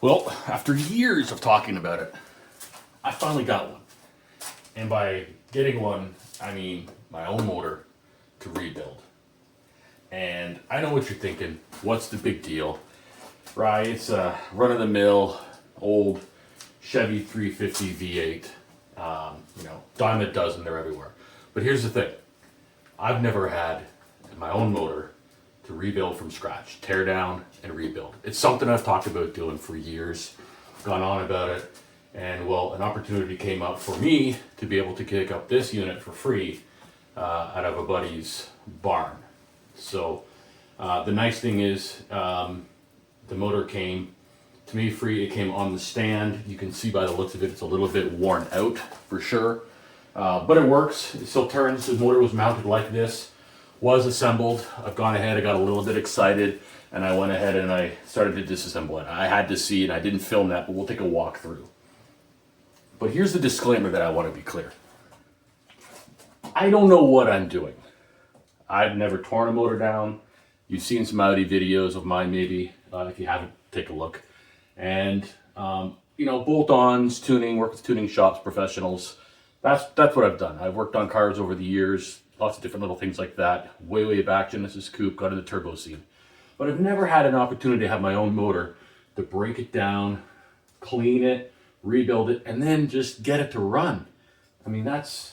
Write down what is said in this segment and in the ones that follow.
Well, after years of talking about it, I finally got one. And by getting one, I mean my own motor to rebuild. And I know what you're thinking. What's the big deal? Right, it's a run-of-the-mill old Chevy 350 V8. Dime a dozen, they're everywhere. But here's the thing. I've never had my own motor to rebuild from scratch, tear down and rebuild. It's something I've talked about doing for years, gone on about it, and well, an opportunity came up for me to be able to kick up this unit for free out of a buddy's barn. So the nice thing is the motor came to me free. It came on the stand. You can see by the looks of it, it's a little bit worn out for sure, but it works. It still turns. The motor was mounted like this. Was assembled. I've gone ahead, I got a little bit excited, and I went ahead and I started to disassemble it. I had to see it, I didn't film that, but we'll take a walk through. But here's the disclaimer that I want to be clear. I don't know what I'm doing. I've never torn a motor down. You've seen some Audi videos of mine maybe, if you haven't, take a look. And, bolt-ons, tuning, work with tuning shops, professionals. That's what I've done. I've worked on cars over the years. Lots of different little things like that. Way back, Genesis Coupe, got into the turbo scene. But I've never had an opportunity to have my own motor to break it down, clean it, rebuild it, and then just get it to run. I mean, that's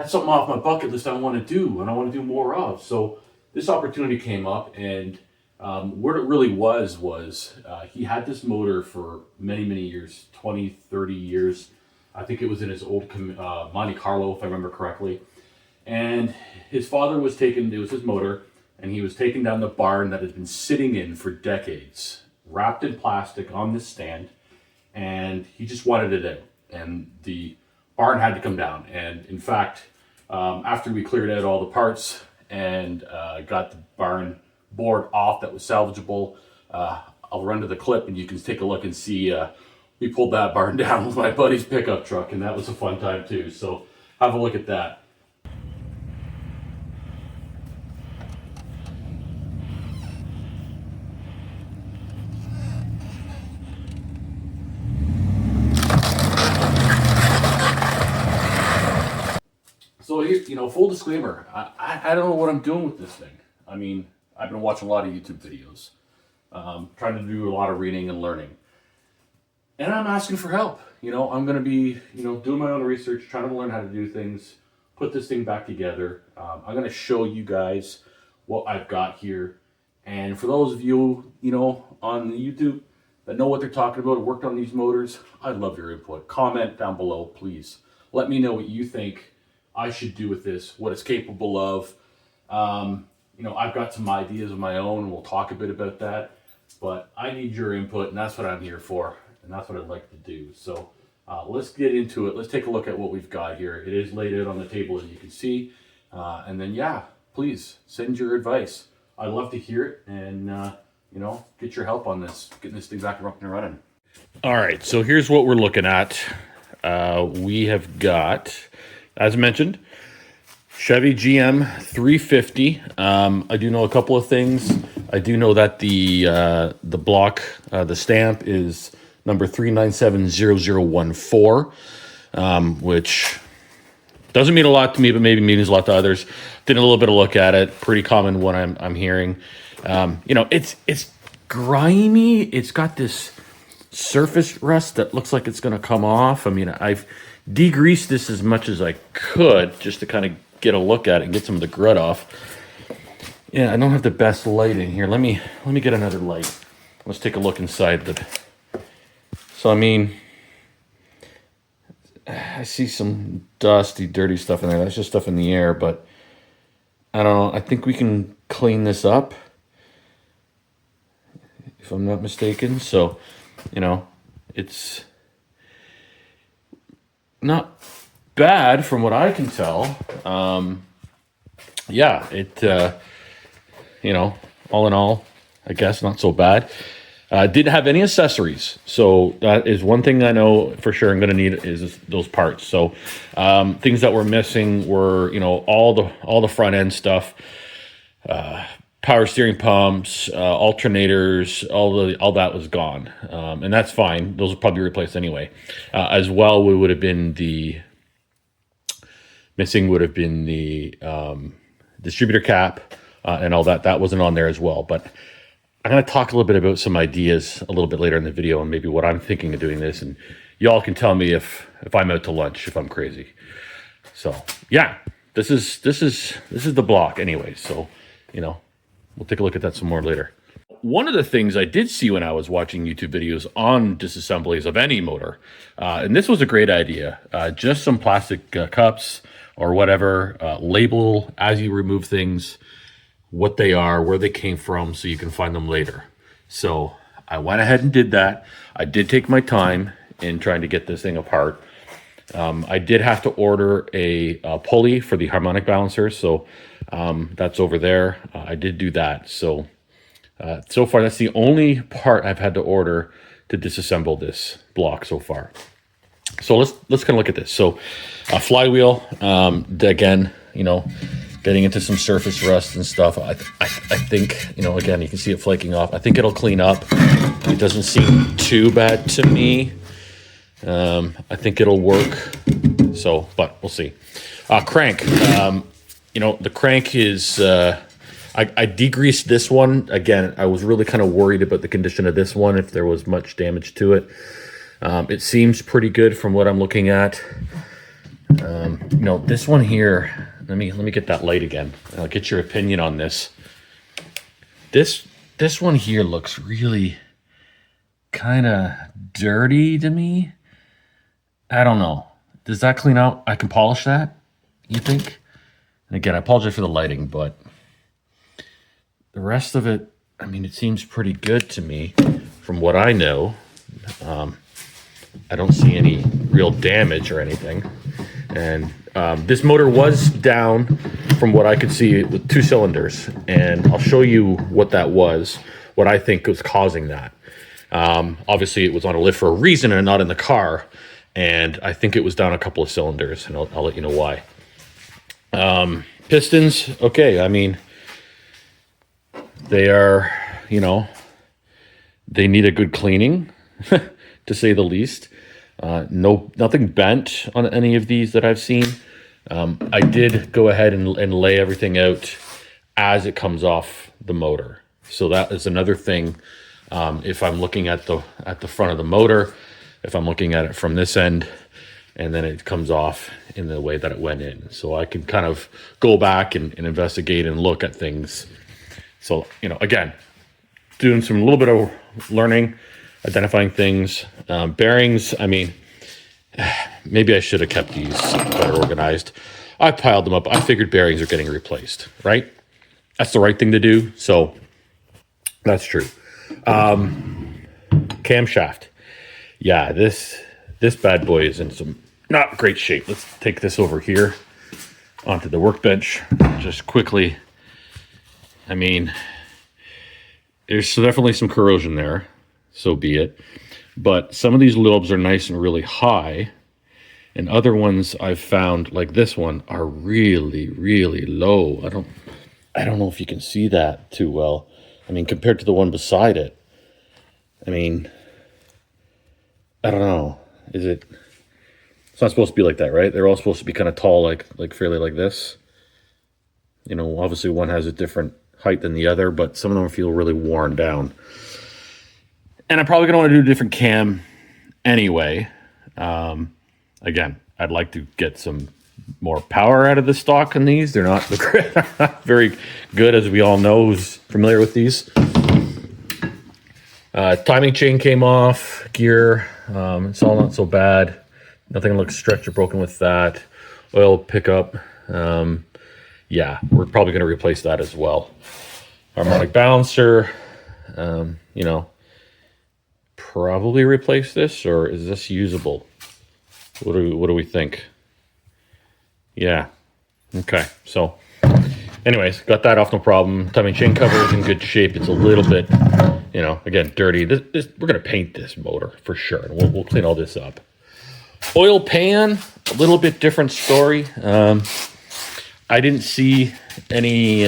something off my bucket list I want to do, and I want to do more of. So this opportunity came up, and what it really was he had this motor for many, many years, 20, 30 years. I think it was in his old Monte Carlo, if I remember correctly. And his father was it was his motor, and he was taking down the barn that had been sitting in for decades, wrapped in plastic on this stand, and he just wanted it out. And the barn had to come down. And in fact, after we cleared out all the parts and got the barn board off that was salvageable, I'll run to the clip and you can take a look and see we pulled that barn down with my buddy's pickup truck, and that was a fun time too. So have a look at that. So here, full disclaimer, I don't know what I'm doing with this thing. I mean, I've been watching a lot of YouTube videos, trying to do a lot of reading and learning. And I'm asking for help. I'm going to be, doing my own research, trying to learn how to do things, put this thing back together. I'm going to show you guys what I've got here. And for those of you, on YouTube that know what they're talking about, worked on these motors, I'd love your input. Comment down below, please. Let me know what you think I should do with this, what it's capable of. I've got some ideas of my own, and we'll talk a bit about that. But I need your input, and that's what I'm here for, and that's what I'd like to do. So let's get into it. Let's take a look at what we've got here. It is laid out on the table, as you can see. And then, please send your advice. I'd love to hear it, and get your help on this, getting this thing back up and running. All right, so here's what we're looking at. We have got, as mentioned, Chevy GM 350. I do know a couple of things. I do know that the block, the stamp is number 3970014, which doesn't mean a lot to me, but maybe means a lot to others. Did a little bit of look at it. Pretty common what I'm hearing. It's grimy. It's got this surface rust that looks like it's going to come off. I mean, I've degreased this as much as I could just to kind of get a look at it and get some of the grit off. Yeah, I don't have the best light in here. Let me get another light. Let's take a look inside the. So I mean, I see some dusty, dirty stuff in there. That's just stuff in the air, but I don't know. I think we can clean this up, if I'm not mistaken. So, it's not bad from what I can tell. All in all, I guess not so bad. Didn't have any accessories, so that is one thing I know for sure I'm going to need is those parts. So things that were missing were all the front end stuff, power steering pumps, alternators, all that was gone, and that's fine. Those will probably be replaced anyway. As well, would have been the missing would have been the distributor cap and all that. That wasn't on there as well. But I'm going to talk a little bit about some ideas a little bit later in the video and maybe what I'm thinking of doing this, and y'all can tell me if I'm out to lunch, if I'm crazy. So yeah, this is the block anyway. So we'll take a look at that some more later. One of the things I did see when I was watching YouTube videos on disassemblies of any motor, and this was a great idea, just some plastic cups or whatever, label as you remove things, what they are, where they came from, so you can find them later. So I went ahead and did that. I did take my time in trying to get this thing apart. I did have to order a pulley for the harmonic balancer, so that's over there. I did do that. So so far, that's the only part I've had to order to disassemble this block so far. So let's kind of look at this. So a flywheel, again, getting into some surface rust and stuff. I think, again, you can see it flaking off. I think it'll clean up. It doesn't seem too bad to me. I think it'll work. So, but we'll see. Crank. The crank is, I degreased this one. Again, I was really kind of worried about the condition of this one, if there was much damage to it. It seems pretty good from what I'm looking at. This one here, let me get that light again. I'll get your opinion on this. This one here looks really kind of dirty to me. I don't know. Does that clean out? I can polish that, you think? And again, I apologize for the lighting, but the rest of it, it seems pretty good to me from what I know. I don't see any real damage or anything. And this motor was down from what I could see with 2 cylinders. And I'll show you what that was, what I think was causing that. Obviously, it was on a lift for a reason and not in the car. And I think it was down a couple of cylinders, and I'll let you know why. Pistons, okay, they are, they need a good cleaning, to say the least. Nothing bent on any of these that I've seen. I did go ahead and lay everything out as it comes off the motor. So that is another thing. If I'm looking at the front of the motor, if I'm looking at it from this end, and then it comes off in the way that it went in. So I can kind of go back and investigate and look at things. So, again, doing some little bit of learning, identifying things. Bearings, maybe I should have kept these better organized. I piled them up. I figured bearings are getting replaced, right? That's the right thing to do. So that's true. Camshaft. Yeah, this bad boy is in some not great shape. Let's take this over here onto the workbench just quickly. There's definitely some corrosion there, so be it. But some of these lobes are nice and really high, and other ones I've found, like this one, are really, really low. I don't know if you can see that too well. Compared to the one beside it. I don't know. It's not supposed to be like that, right? They're all supposed to be kind of tall, like fairly like this. Obviously one has a different height than the other, but some of them feel really worn down. And I'm probably going to want to do a different cam anyway. Again, I'd like to get some more power out of the stock in these. They're not very good, as we all know, who's familiar with these. Timing chain came off, gear, it's all not so bad. Nothing looks stretched or broken with that. Oil pickup, yeah, we're probably going to replace that as well. Harmonic balancer, probably replace this, or is this usable? What do we think? Yeah, okay, so anyways, got that off, no problem. Timing chain cover is in good shape. It's a little bit, again, dirty. This we're gonna paint this motor for sure, and we'll clean all this up. Oil pan, a little bit different story. I didn't see any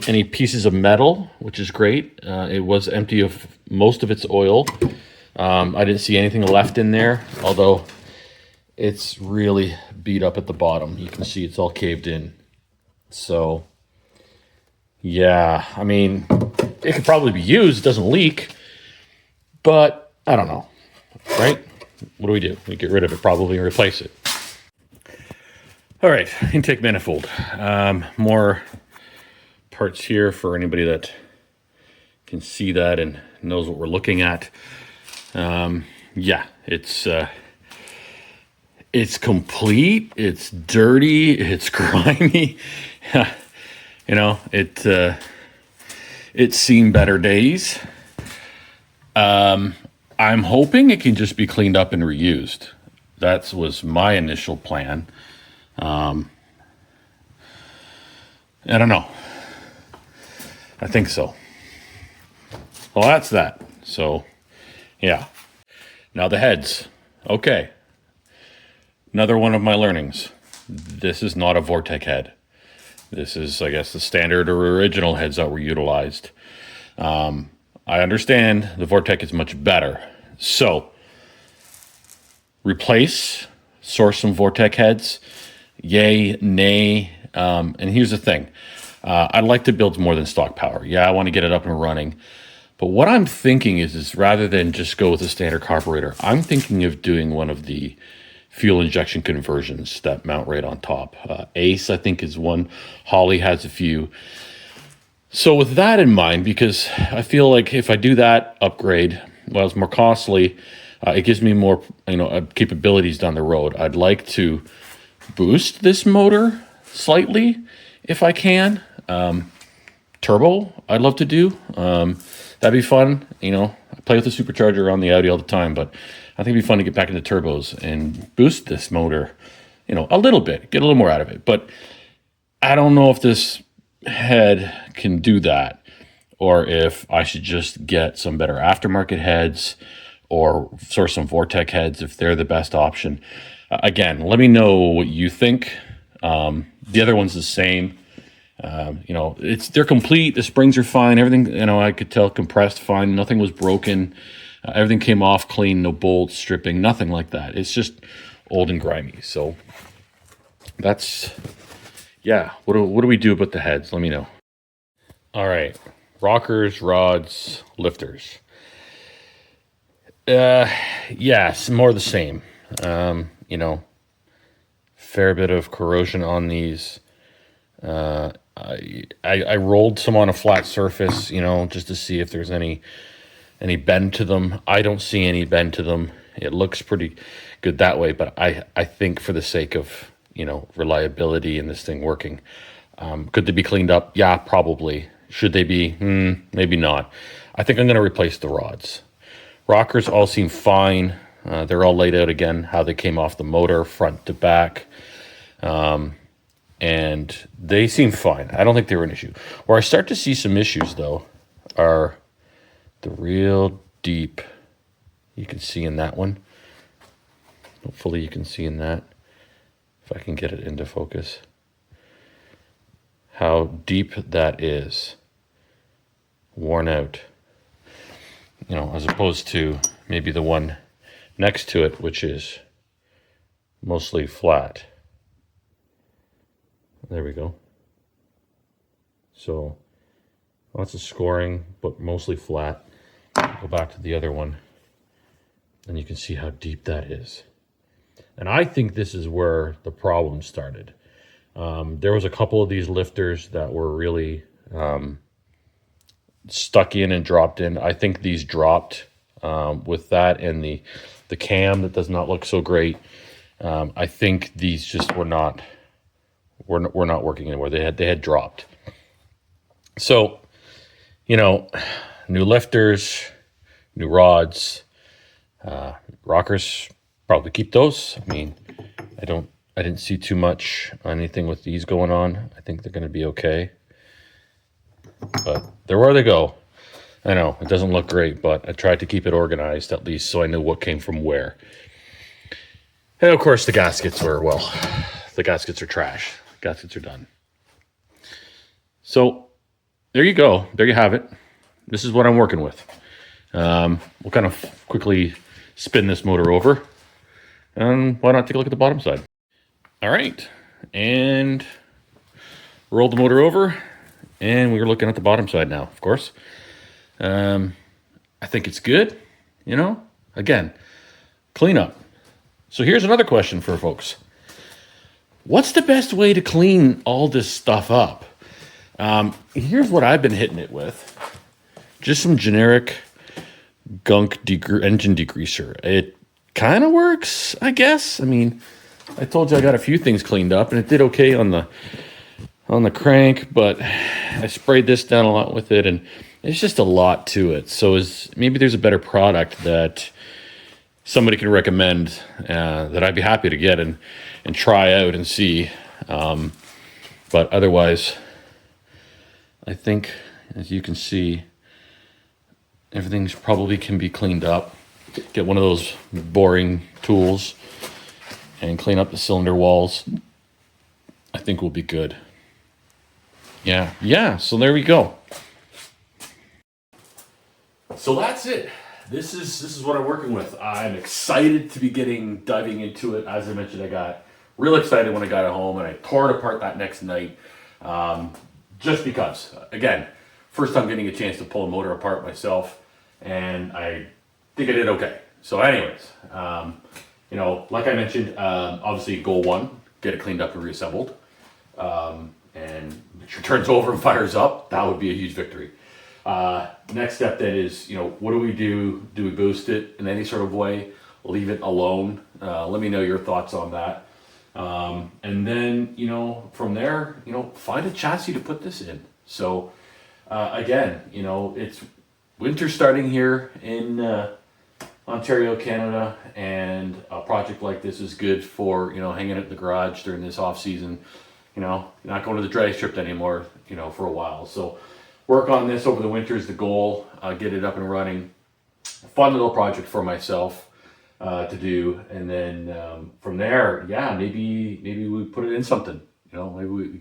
any pieces of metal, which is great. It was empty of most of its oil. I didn't see anything left in there, although it's really beat up at the bottom. You can see it's all caved in. So, yeah, I mean, it could probably be used. It doesn't leak, but I don't know, right? What do? We get rid of it probably and replace it. All right, intake manifold. More parts here for anybody that can see that and knows what we're looking at. Yeah, it's complete. It's dirty. It's grimy. You know, it's seen better days. I'm hoping it can just be cleaned up and reused. That was my initial plan. I don't know. I think so. Well, that's that. So, yeah. Now the heads. Okay. Another one of my learnings. This is not a Vortec head. This is, I guess, the standard or original heads that were utilized. I understand the Vortec is much better. So, source some Vortec heads. Yay, nay. And here's the thing. I'd like to build more than stock power. Yeah, I want to get it up and running. But what I'm thinking is rather than just go with a standard carburetor, I'm thinking of doing one of the fuel injection conversions that mount right on top. Ace, I think, is one. Holley has a few. So with that in mind, because I feel like if I do that upgrade, well, it's more costly. It gives me more, capabilities down the road. I'd like to boost this motor slightly if I can. Turbo, I'd love to do. That'd be fun. I play with the supercharger on the Audi all the time, but I think it'd be fun to get back into turbos and boost this motor, a little bit, get a little more out of it. But I don't know if this head can do that, or if I should just get some better aftermarket heads or source some Vortec heads if they're the best option. Again, let me know what you think. The other one's the same. They're complete. The springs are fine. Everything, I could tell compressed fine. Nothing was broken. Everything came off clean. No bolts, stripping, nothing like that. It's just old and grimy. So that's, yeah. What do we do about the heads? Let me know. All right. Rockers, rods, lifters. Yes, more the same. Fair bit of corrosion on these. I rolled some on a flat surface, just to see if there's any bend to them. I don't see any bend to them. It looks pretty good that way, but I think for the sake of, reliability and this thing working, could they be cleaned up? Yeah, probably. Should they be? Maybe not. I think I'm going to replace the rods. Rockers all seem fine. They're all laid out again, how they came off the motor, front to back. And they seem fine. I don't think they were an issue. Where I start to see some issues, though, are the real deep. You can see in that one. Hopefully you can see in that. If I can get it into focus. How deep that is. Worn out. As opposed to maybe the one next to it, which is mostly flat. There we go. So lots of scoring, but mostly flat. Go back to the other one, and you can see how deep that is. And I think this is where the problem started. There was a couple of these lifters that were really stuck in and dropped in. I think these dropped with that and the cam that does not look so great. I think these just were not working anymore. They had dropped. So, new lifters, new rods, rockers, probably keep those. I mean, I didn't see too much anything with these going on. I think they're going to be okay. But they're where they go. I know it doesn't look great, but I tried to keep it organized at least so I knew what came from where. And of course the gaskets are trash. Gaskets are done. So there you go. There you have it. This is what I'm working with. We'll kind of quickly spin this motor over. And why not take a look at the bottom side? All right. And roll the motor over. And we're looking at the bottom side now, of course. I think it's good. You know, again, clean up. So here's another question for folks. What's the best way to clean all this stuff up? Here's what I've been hitting it with. Just some generic gunk engine degreaser. It kind of works, I guess. I mean, I told you I got a few things cleaned up, and it did okay on the crank, but I sprayed this down a lot with it, and it's just a lot to it. So maybe there's a better product that somebody can recommend that I'd be happy to get and try out and see. But otherwise, I think, as you can see, everything's probably can be cleaned up. Get one of those boring tools and clean up the cylinder walls. I think we'll be good. Yeah, so there we go. So that's it. This is what I'm working with. I'm excited to be diving into it. As I mentioned, I got real excited when I got it home, and I tore it apart that next night. Just because, again, first time getting a chance to pull a motor apart myself, and I think I did okay. So anyways, you know, like I mentioned, obviously goal one, get it cleaned up and reassembled. And if it turns over and fires up, that would be a huge victory. Next step then is, you know, what do we do? Do we boost it in any sort of way? Leave it alone? Let me know your thoughts on that. And then, you know, from there, you know, find a chassis to put this in. So, again, you know, it's winter starting here in Ontario, Canada, and a project like this is good for, you know, hanging it in the garage during this off season. You know, you're not going to the drag strip anymore, you know, for a while. So work on this over the winter is the goal. Get it up and running. Fun little project for myself to do, and then from there, yeah, maybe we put it in something. You know,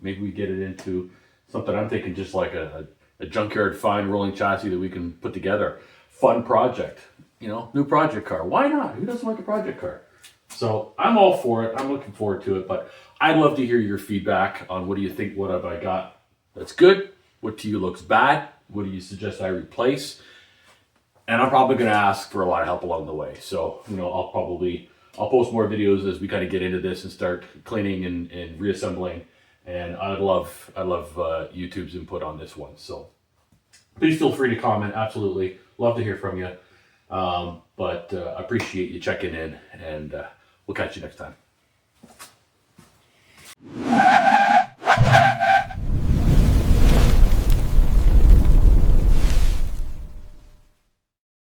maybe we get it into something. I'm thinking just like a junkyard fine rolling chassis that we can put together. Fun project. You know, new project car. Why not? Who doesn't like a project car? So I'm all for it. I'm looking forward to it, but I'd love to hear your feedback on what do you think, what have I got that's good? What to you looks bad? What do you suggest I replace? And I'm probably going to ask for a lot of help along the way. So, you know, I'll post more videos as we kind of get into this and start cleaning and reassembling. And I'd love YouTube's input on this one. So please feel free to comment. Absolutely. Love to hear from you. But appreciate you checking in, and we'll catch you next time.